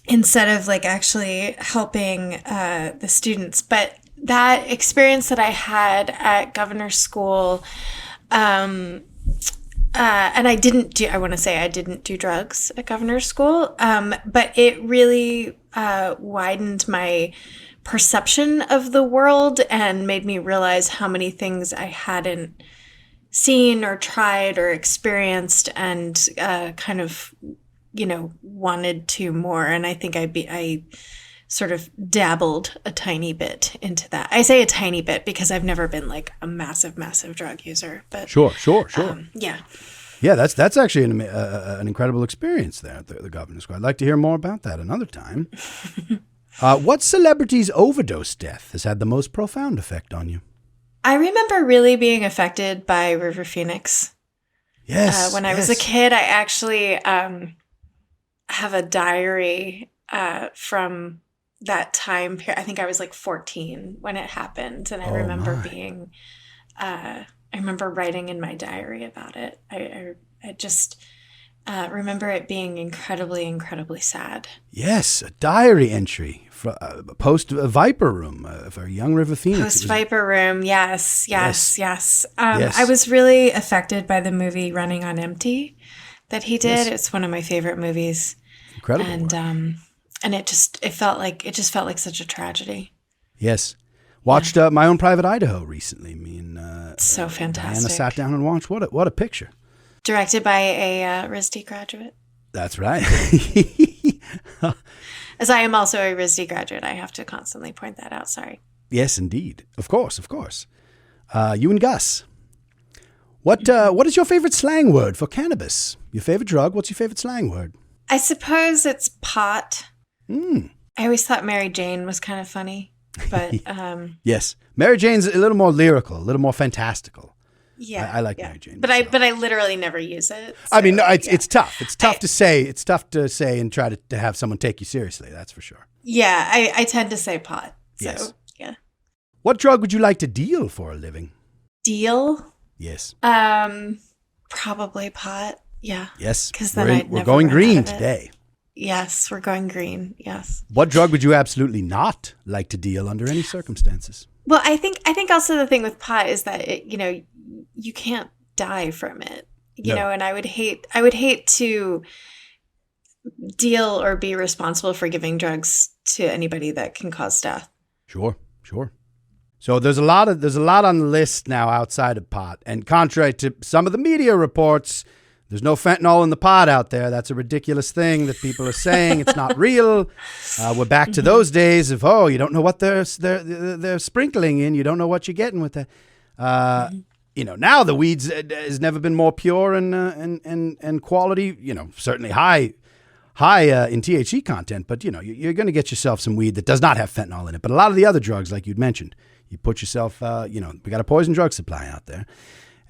Instead of like actually helping the students. But that experience that I had at Governor's School, and I didn't do drugs at Governor's School, but it really widened my perception of the world and made me realize how many things I hadn't seen or tried or experienced and kind of, wanted to more. And I think I sort of dabbled a tiny bit into that. I say a tiny bit because I've never been like a massive, massive drug user. But Sure. Yeah. Yeah, that's actually an incredible experience there at the Governor's School. I'd like to hear more about that another time. What celebrity's overdose death has had the most profound effect on you? I remember really being affected by River Phoenix. Yes. When I was a kid, I actually have a diary from that time period. I think I was like 14 when it happened. And I remember being I remember writing in my diary about it. I just remember it being incredibly, incredibly sad. Yes, a diary entry post Viper Room for Young River Phoenix. Post Viper Room, yes. Yes. I was really affected by the movie Running on Empty that he did. Yes. It's one of my favorite movies. Incredible. And it felt like such a tragedy. Yes. Watched My Own Private Idaho recently. So fantastic. Diana sat down and watched. What a picture. Directed by a RISD graduate. That's right. As I am also a RISD graduate, I have to constantly point that out. Sorry. Yes, indeed. Of course. You and Gus. What is your favorite slang word for cannabis? Your favorite drug? What's your favorite slang word? I suppose it's pot. I always thought Mary Jane was kind of funny, but yes, Mary Jane's a little more lyrical, a little more fantastical. Yeah, I like Mary Jane. But I literally never use it. So, I mean, no, it's tough. It's tough to say. It's tough to say and try to have someone take you seriously. That's for sure. Yeah, I tend to say pot. So, yes. Yeah. What drug would you like to deal for a living? Deal? Yes. Probably pot. Yeah. Yes. Because then we're going green today. Yes, we're going green. Yes. What drug would you absolutely not like to deal under any circumstances? Well, I think also the thing with pot is that you can't die from it. You know, and I would hate to deal or be responsible for giving drugs to anybody that can cause death. Sure. So there's a lot on the list now outside of pot, and contrary to some of the media reports, there's no fentanyl in the pot out there. That's a ridiculous thing that people are saying. It's not real. We're back to those days of you don't know what they're sprinkling in. You don't know what you're getting with that. Now the weeds has never been more pure and quality. Certainly high in THC content, but you're going to get yourself some weed that does not have fentanyl in it. But a lot of the other drugs, like you'd mentioned, you put yourself. We got a poison drug supply out there.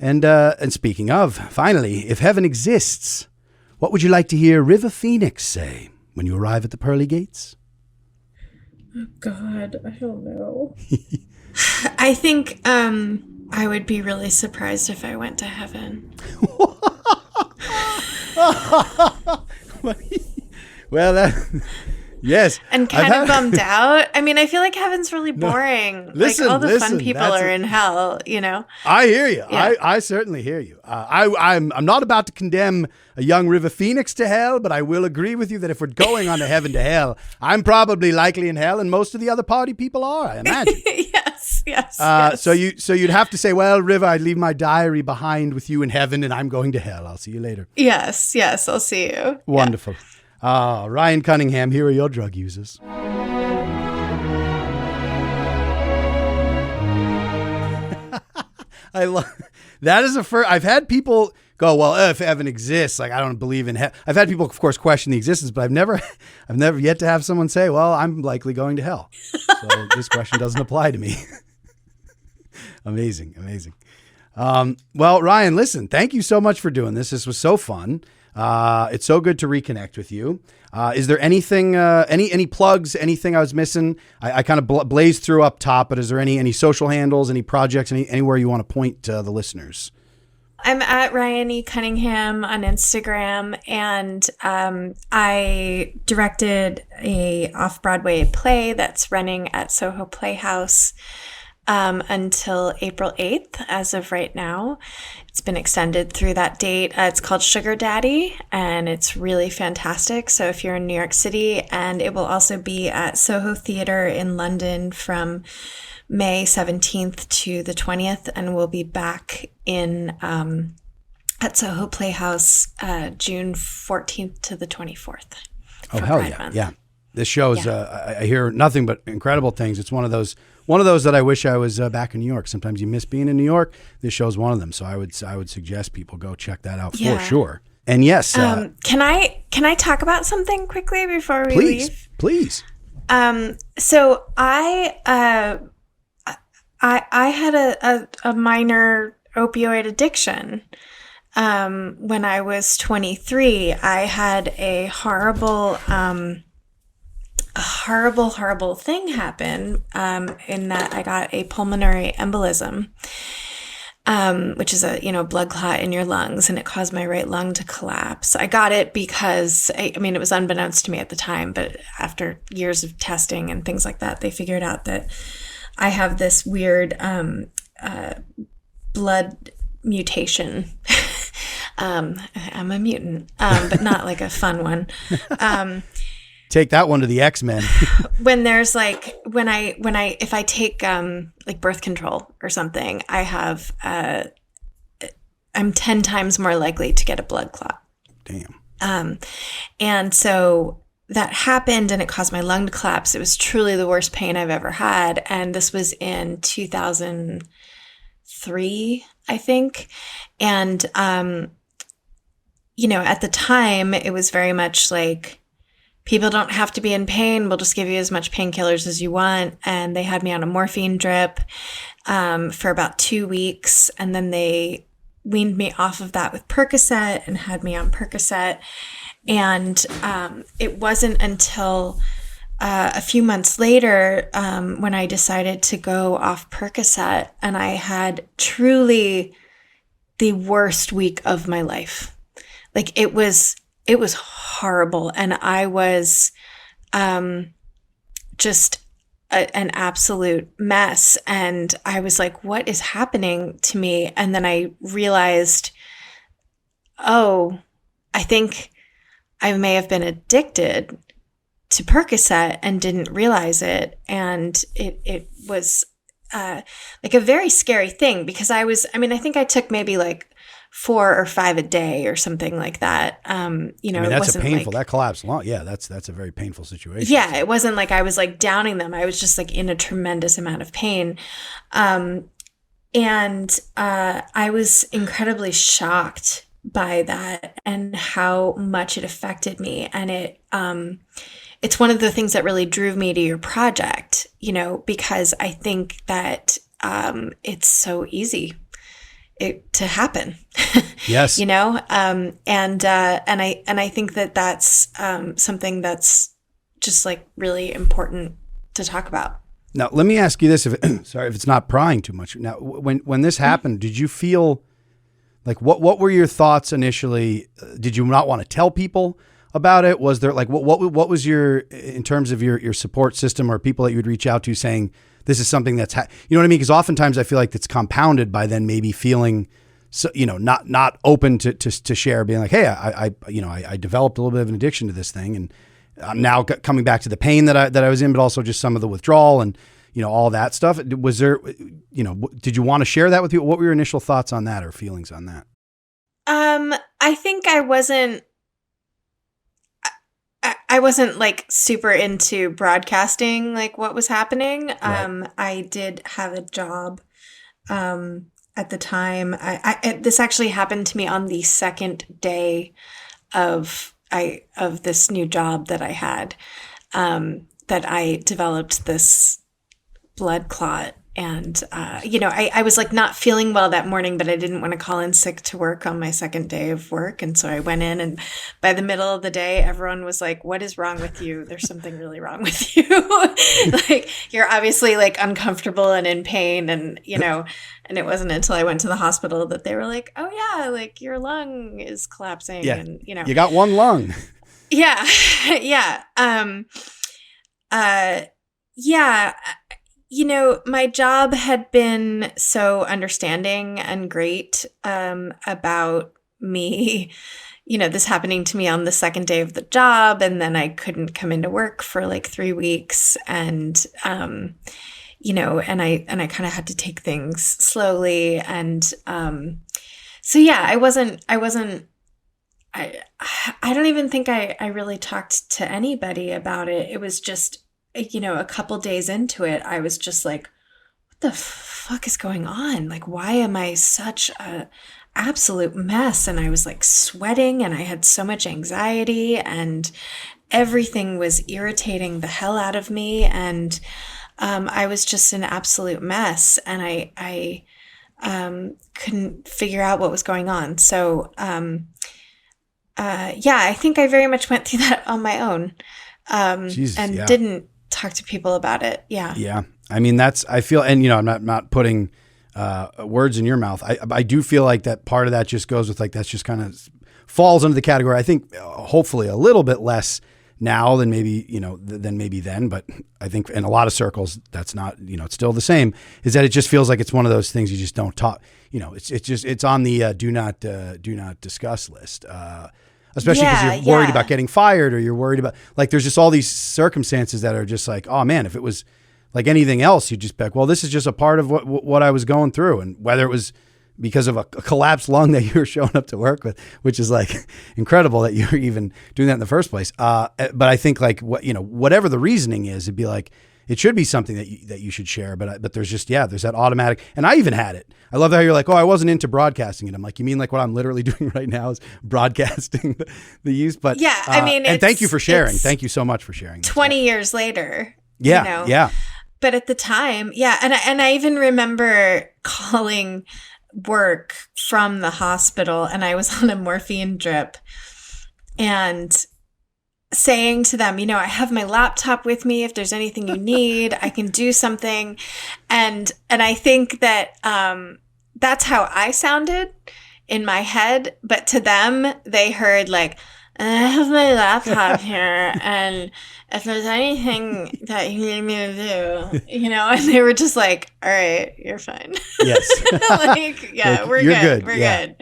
And speaking of, finally, if heaven exists, what would you like to hear River Phoenix say when you arrive at the pearly gates? Oh, God, I don't know. I think I would be really surprised if I went to heaven. Well, yes. And kind of bummed out. I mean, I feel like heaven's really boring. Listen, all the fun people are in hell, I hear you. Yeah. I certainly hear you. I'm not about to condemn a young River Phoenix to hell, but I will agree with you that if we're going on to heaven to hell, I'm probably likely in hell, and most of the other party people are, I imagine. Yes. So you'd have to say, well, River, I'd leave my diary behind with you in heaven, and I'm going to hell. I'll see you later. Yes, I'll see you. Wonderful. Ryan Cunningham, here are your drug users. I love that is a first. I've had people go, well, if heaven exists, like I don't believe in heaven. I've had people, of course, question the existence, but I've never yet to have someone say, well, I'm likely going to hell. So this question doesn't apply to me. Amazing. Well, Ryan, listen, thank you so much for doing this. This was so fun. It's so good to reconnect with you. Is there anything, any plugs, anything I was missing? I kind of blazed through up top, but is there any social handles, any projects, anywhere you want to point to the listeners? I'm at Ryan E. Cunningham on Instagram, and I directed a off-Broadway play that's running at Soho Playhouse until April 8th as of right now. It's been extended through that date. It's called Sugar Daddy, and it's really fantastic. So if you're in New York City, and it will also be at Soho Theatre in London from May 17th to the 20th, and we'll be back in at Soho Playhouse June 14th to the 24th. Oh, hell yeah. Yeah. This show is, I hear nothing but incredible things. It's one of those that I wish I was back in New York. Sometimes you miss being in New York. This show's one of them. So I would suggest people go check that out for sure. And yes, can I talk about something quickly before we leave? Please. So I had a minor opioid addiction. When I was 23, I had a horrible thing happen in that I got a pulmonary embolism. which is a, blood clot in your lungs, and it caused my right lung to collapse. I got it because, I mean, it was unbeknownst to me at the time, but after years of testing and things like that, they figured out that I have this weird blood mutation. I'm a mutant, but not like a fun one. Take that one to the X-Men. When there's like, if I take like birth control or something, I'm 10 times more likely to get a blood clot. Damn. And so that happened, and it caused my lung to collapse. It was truly the worst pain I've ever had. And this was in 2003, I think. And, at the time, it was very much like, people don't have to be in pain. We'll just give you as much painkillers as you want. And they had me on a morphine drip for about 2 weeks. And then they weaned me off of that with Percocet and had me on Percocet. And it wasn't until a few months later when I decided to go off Percocet, and I had truly the worst week of my life. Like it was horrible. And I was just an absolute mess. And I was like, what is happening to me? And then I realized, I think I may have been addicted to Percocet and didn't realize it. And it was like a very scary thing, because I think I took maybe like 4 or 5 a day or something like that. That's it wasn't painful. That collapse long. Yeah, that's a very painful situation. Yeah, it wasn't like I was like downing them. I was just like in a tremendous amount of pain. And I was incredibly shocked by that and how much it affected me. And it's one of the things that really drew me to your project, because I think that it's so easy to happen. Yes. And I think that that's something that's just like really important to talk about. Now, let me ask you this, if it's not prying too much. Now, when this happened, did you feel like, what were your thoughts initially? Did you not want to tell people about it? Was there like, what was your, in terms of your support system or people that you would reach out to saying, this is something that's, you know what I mean? Because oftentimes I feel like it's compounded by then maybe feeling, so, not open to share, being like, hey, I developed a little bit of an addiction to this thing, and I'm now coming back to the pain that I was in, but also just some of the withdrawal and, all that stuff. Was there, did you want to share that with people? What were your initial thoughts on that or feelings on that? I think I wasn't like super into broadcasting like what was happening. Right. I did have a job at the time. This actually happened to me on the second day of this new job that I had, that I developed this blood clot. And, I was like not feeling well that morning, but I didn't want to call in sick to work on my second day of work. And so I went in, and by the middle of the day, everyone was like, what is wrong with you? There's something really wrong with you. Like, you're obviously like uncomfortable and in pain. And, and it wasn't until I went to the hospital that they were like, oh yeah, like your lung is collapsing. Yeah. And, you got one lung. Yeah. Yeah. Yeah. My job had been so understanding and great about me, this happening to me on the second day of the job. And then I couldn't come into work for like 3 weeks. And, and I kind of had to take things slowly. And so, yeah, I don't even think I really talked to anybody about it. It was just, a couple days into it, I was just like, what the fuck is going on? Like, why am I such a absolute mess? And I was like sweating, and I had so much anxiety, and everything was irritating the hell out of me. And I was just an absolute mess, and I couldn't figure out what was going on. So, I think I very much went through that on my own, didn't talk to people about it. Yeah. Yeah. I mean, I feel, and I'm not putting words in your mouth. I do feel like that part of that just goes with like, that's just kind of falls under the category. I think hopefully a little bit less now than maybe, than maybe then. But I think in a lot of circles, that's not, it's still the same, is that it just feels like it's one of those things you just don't talk, it's on the do not discuss list. Especially because you're worried about getting fired, or you're worried about, like, there's just all these circumstances that are just like, oh man, if it was like anything else, you'd just be like, well, this is just a part of what I was going through. And whether it was because of a collapsed lung that you were showing up to work with, which is like incredible that you're even doing that in the first place. But I think like whatever the reasoning is, it'd be like, it should be something that you should share. But there's just, there's that automatic, and I even had it. I love how you're like, oh, I wasn't into broadcasting it. I'm like, you mean like what I'm literally doing right now is broadcasting the use? But yeah, I mean, and thank you for sharing. Thank you so much for sharing. 20 years later. Yeah. Yeah. But at the time, and I even remember calling work from the hospital, and I was on a morphine drip, and saying to them, I have my laptop with me. If there's anything you need, I can do something. And I think that that's how I sounded in my head. But to them, they heard like, I have my laptop here, and if there's anything that you need me to do, and they were just like, all right, you're fine. Yes. We're good. We're good.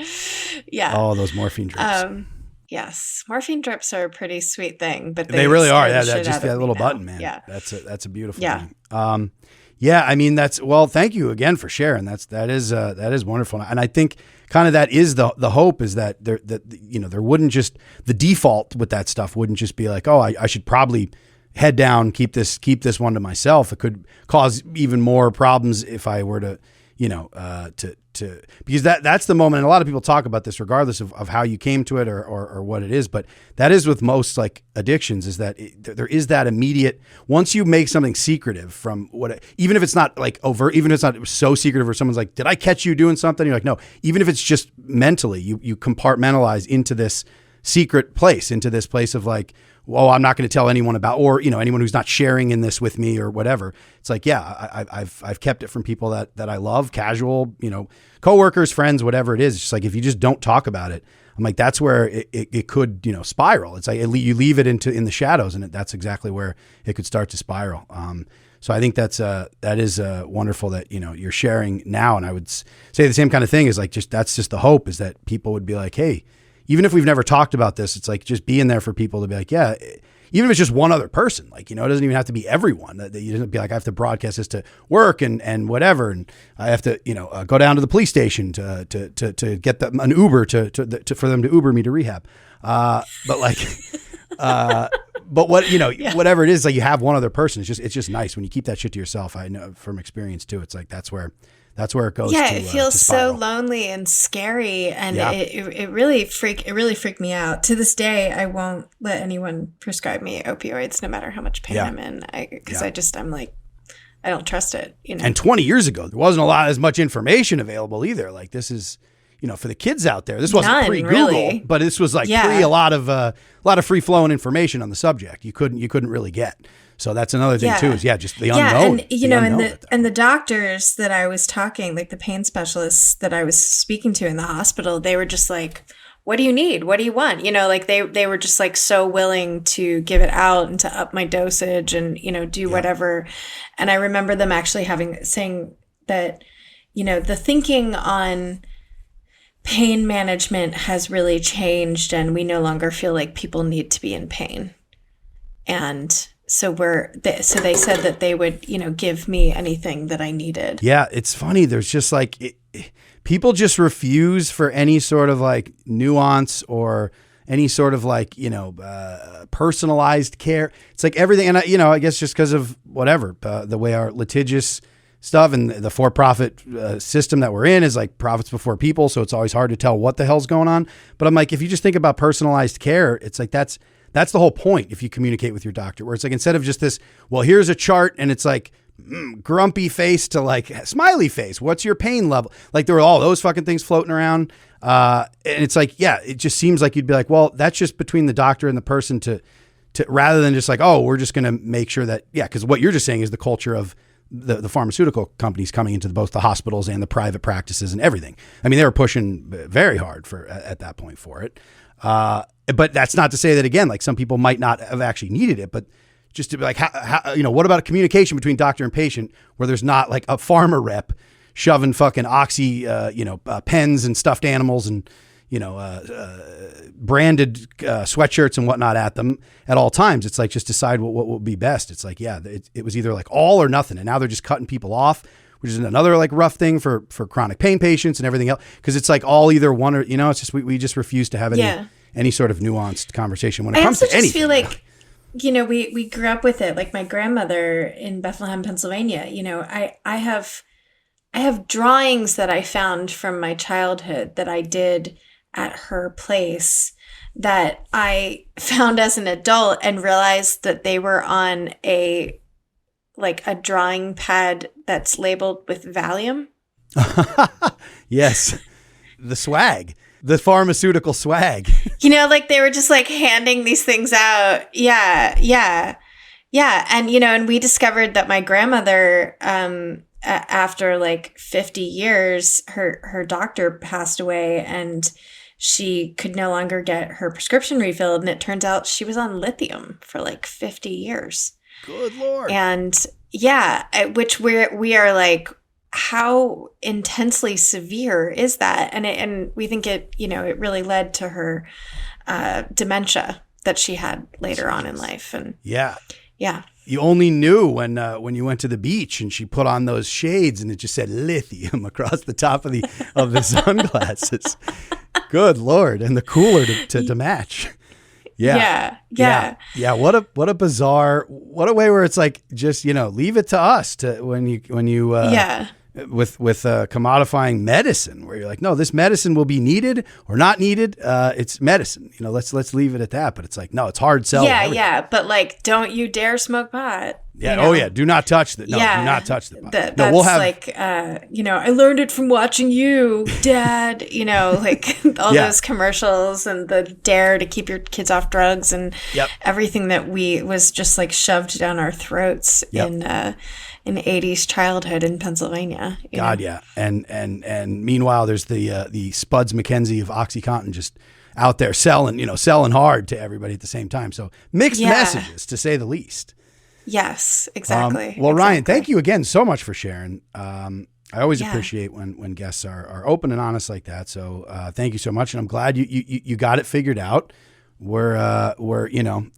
Yeah. Oh, those morphine drips. Yes. Morphine drips are a pretty sweet thing, but they really are. Yeah. That's just that little button, man. Yeah. That's a beautiful thing. I mean, thank you again for sharing. That is wonderful. And I think kind of that is the hope, is that there wouldn't just, the default with that stuff wouldn't just be like, oh, I should probably head down, keep this one to myself. It could cause even more problems if I were to, because that's the moment. And a lot of people talk about this regardless of how you came to it or what it is. But that is with most like addictions, is that there is that immediate, once you make something secretive from even if it's not like overt, even if it's not so secretive where someone's like, did I catch you doing something? You're like, no, even if it's just mentally, you compartmentalize into this secret place, into this place of like, oh, I'm not going to tell anyone about, or, anyone who's not sharing in this with me or whatever. It's like, I've kept it from people that I love, casual, coworkers, friends, whatever it is. It's just like, if you just don't talk about it, I'm like, that's where it could, spiral. It's like, you leave it in the shadows, and that's exactly where it could start to spiral. So I think that is wonderful that, you're sharing now. And I would say the same kind of thing is like, that's just the hope, is that people would be like, hey, even if we've never talked about this, it's like just being there for people to be like, yeah, even if it's just one other person, like, it doesn't even have to be everyone. That you don't be like, I have to broadcast this to work and whatever, and I have to, go down to the police station to get an Uber for them to Uber me to rehab. But whatever it is, like, you have one other person. It's just nice when you keep that shit to yourself. I know from experience too. It's like that's where it goes. Yeah, it feels so lonely and scary, and it really freaked me out. To this day, I won't let anyone prescribe me opioids, no matter how much pain I'm in, because I'm like, I don't trust it. And 20 years ago, there wasn't as much information available either. Like, this is, for the kids out there, this wasn't pre-Google, really. But this was like pre a lot of free flowing information on the subject. You couldn't really get. So that's another thing too, is just the unknown. And the doctors that I was talking, like the pain specialists that I was speaking to in the hospital, they were just like, what do you need? What do you want? Like they were just like so willing to give it out and to up my dosage and, do whatever. And I remember them actually saying that, the thinking on pain management has really changed, and we no longer feel like people need to be in pain. And so they said that they would, give me anything that I needed. Yeah, it's funny. There's just like, people just refuse for any sort of like nuance or any sort of like, personalized care. It's like everything. And I guess just because of whatever, the way our litigious stuff and the for-profit system that we're in is like profits before people. So it's always hard to tell what the hell's going on. But I'm like, if you just think about personalized care, it's like, that's the whole point. If you communicate with your doctor, where it's like, instead of just this, well, here's a chart and it's like grumpy face to like smiley face. What's your pain level? Like, there were all those fucking things floating around. And it's like, it just seems like you'd be like, well, that's just between the doctor and the person to rather than just like, oh, we're just going to make sure that, because what you're just saying is the culture of the pharmaceutical companies coming into both the hospitals and the private practices and everything. I mean, they were pushing very hard at that point for it. But that's not to say that, again, like some people might not have actually needed it, but just to be like, how what about a communication between doctor and patient where there's not like a pharma rep shoving fucking oxy, pens and stuffed animals and, branded sweatshirts and whatnot at them at all times. It's like, just decide what will be best. It's like, yeah, it was either like all or nothing. And now they're just cutting people off, which is another like rough thing for chronic pain patients and everything else. Cause it's like all either one or, it's just, we just refuse to have any sort of nuanced conversation when it comes to anything. I also just feel like, we grew up with it. Like my grandmother in Bethlehem, Pennsylvania, I have drawings that I found from my childhood that I did at her place that I found as an adult and realized that they were on a drawing pad that's labeled with Valium. Yes. The swag, the pharmaceutical swag. Like they were just like handing these things out. Yeah. And, and we discovered that my grandmother, after like 50 years, her doctor passed away and she could no longer get her prescription refilled. And it turns out she was on lithium for like 50 years. Good Lord. And which we are like, how intensely severe is that? And we think it really led to her dementia that she had later on in life. And yeah. You only knew when you went to the beach and she put on those shades and it just said lithium across the top of the sunglasses. Good Lord. And the cooler to match. Yeah. What a bizarre, what a way where it's like, just, leave it to us to when you with commodifying medicine, where you're like, no, this medicine will be needed or not needed. It's medicine, let's leave it at that. But it's like, no, it's hard sell. Yeah. But like, don't you dare smoke pot. Yeah. Oh yeah. Do not touch that. No, do not touch the pot. That's like, I learned it from watching you, Dad, like all those commercials and the dare to keep your kids off drugs and everything that was just like shoved down our throats in 80s childhood in Pennsylvania. God, yeah. And meanwhile, there's the Spuds McKenzie of OxyContin just out there selling hard to everybody at the same time. So mixed messages, to say the least. Yes, exactly. Ryan, thank you again so much for sharing. I always appreciate when guests are open and honest like that. So thank you so much. And I'm glad you got it figured out. We're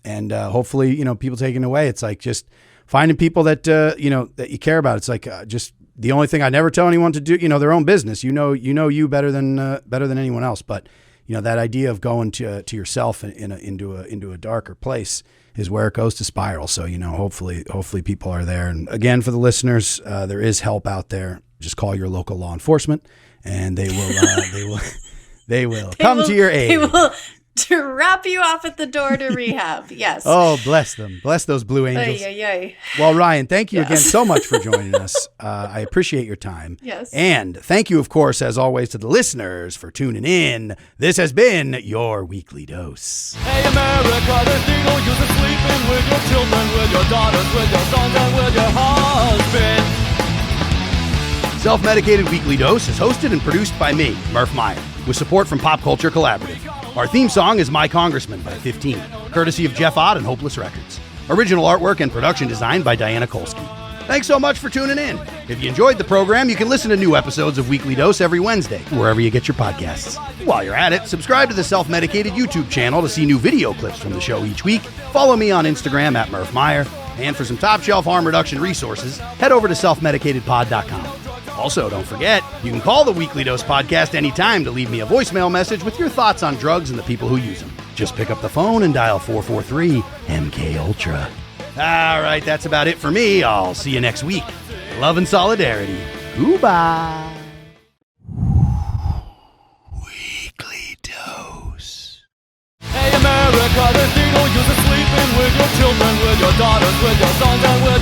and hopefully, people taking away. It's like just finding people that, that you care about. It's like just the only thing I never tell anyone to do, their own business. You better than anyone else. But, that idea of going to yourself into a darker place is where it goes to spiral. So, hopefully people are there. And again, for the listeners, there is help out there. Just call your local law enforcement and they will come to your aid. They will drop you off at the door to rehab. Yes. Oh, bless them. Bless those Blue Angels. Well, Ryan, thank you again so much for joining us. I appreciate your time. Yes. And thank you, of course, as always, to the listeners for tuning in. This has been your Weekly Dose. Hey, America, there's legal use of sleeping with your children, with your daughters, with your sons, and with your husband. Self-Medicated Weekly Dose is hosted and produced by me, Murph Meyer, with support from Pop Culture Collaborative. Our theme song is My Congressman by 15, courtesy of Jeff Ott and Hopeless Records. Original artwork and production design by Diana Kolsky. Thanks so much for tuning in. If you enjoyed the program, you can listen to new episodes of Weekly Dose every Wednesday, wherever you get your podcasts. While you're at it, subscribe to the Self-Medicated YouTube channel to see new video clips from the show each week. Follow me on Instagram at Murph Meyer. And for some top-shelf harm reduction resources, head over to selfmedicatedpod.com. Also, don't forget, you can call the Weekly Dose podcast anytime to leave me a voicemail message with your thoughts on drugs and the people who use them. Just pick up the phone and dial 443-MK-ULTRA. All right, that's about it for me. I'll see you next week. Love and solidarity. Goodbye. Weekly Dose. Hey, America, there's legal use of sleeping with your children, with your daughters, with your sons, and with